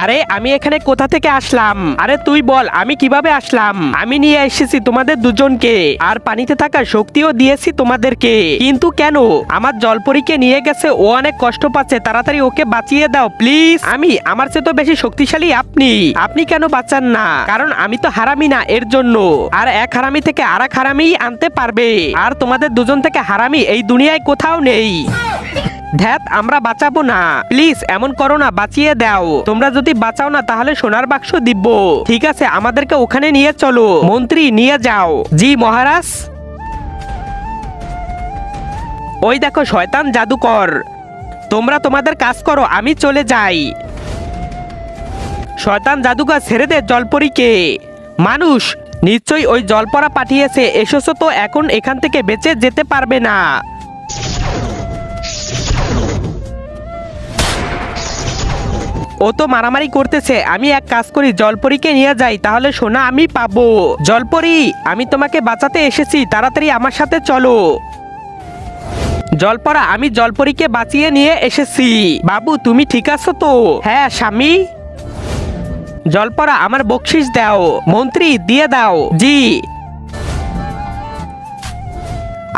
আরে আমি এখানে কোথা থেকে আসলাম? আরে তুই বল আমি কিভাবে আসলাম? আমি নিয়ে এসেছি তোমাদের দুজনকে, আর পানিতে থাকা শক্তিও দিয়েছি তোমাদেরকে, কিন্তু কেন? আমার জলপরীকে নিয়ে গেছে, ও অনেক কষ্ট পাচ্ছে, তাড়াতাড়ি ওকে বাঁচিয়ে দাও প্লিজ। আমার চেয়ে তো বেশি শক্তিশালী আপনি। আপনি কেন বাঁচান না? কারণ আমি তো হারামি না, এর জন্য। আর এক হারামি থেকে আর এক হারামি আনতে পারবে, আর তোমাদের দুজন থেকে হারামি এই দুনিয়ায় কোথাও নেই। ধ্যাত, আমরা বাঁচাবো না, প্লিজ এমন করো না, বাঁচিয়ে দাও। তোমরা যদি বাঁচাও না তাহলে সোনার বাক্স দিব। ঠিক আছে, আমাদেরকে ওখানে নিয়ে চলো। মন্ত্রী নিয়ে যাও। জি মহারাজ। ওই দেখো শয়তান জাদুকর, তোমরা তোমাদের কাজ করো, আমি চলে যাই। শয়তান জাদুকর ছেড়ে দে জলপরীকে। মানুষ নিশ্চয়ই ওই জলপরা পাঠিয়েছে, এসেছো তো এখন এখান থেকে বেঁচে যেতে পারবে না। ও তো মারামারি করতেছে, আমি এক কাজ করি, জলপরীকে নিয়ে যাই, তাহলে সোনা আমি পাবো। জলপরী, আমি তোমাকে বাঁচাতে এসেছি, তাড়াতাড়ি আমার সাথে চলো। জলপরা, আমি জলপরীকে বাঁচিয়ে নিয়ে এসেছি। বাবু তুমি ঠিক আছো তো? হ্যাঁ স্বামী। জলপরা, আমার বকশিস দাও। মন্ত্রী দিয়ে দাও। জি।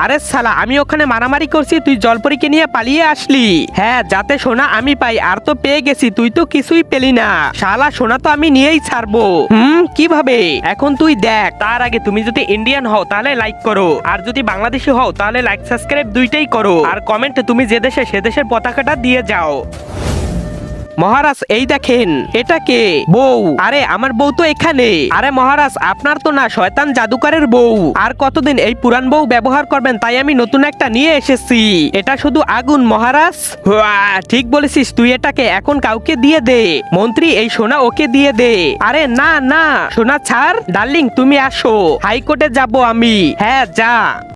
আরে শালা, আমি ওখানে মারামারি করছি, তুই জলপরীকে নিয়ে পালিয়ে আসলি। হ্যাঁ, যাতে সোনা আমি পাই, আর তো পেয়ে গেছি, তুই তো কিছুই পেলি না। শালা, সোনা তো আমি নিয়েই ছাড়বো। কিভাবে? এখন তুই দেখ। তার আগে তুমি যদি ইন্ডিয়ান হও তাহলে লাইক করো, আর যদি বাংলাদেশি হও তাহলে লাইক সাবস্ক্রাইব দুইটাই করো, আর কমেন্টে তুমি যে দেশে সে দেশের পতাকাটা দিয়ে যাও। মহারাজ এই দেখেন, এটা কে? বউ। আরে আমার বউ তো এখানে। আরে মহারাজ, আপনার তো না, শয়তান জাদুকরের বউ। আর কতদিন এই পুরান বউ ব্যবহার করবেন, তাই আমি নতুন একটা নিয়ে এসেছি। এটা শুধু আগুন মহারাজ। ঠিক বলেছিস, তুই এটাকে এখন কাউকে দিয়ে দে। মন্ত্রী, এই সোনা ওকে দিয়ে দে। আরে না না, সোনা ছাড়। ডার্লিং তুমি আসো, হাইকোর্টে যাব আমি। হ্যাঁ যা।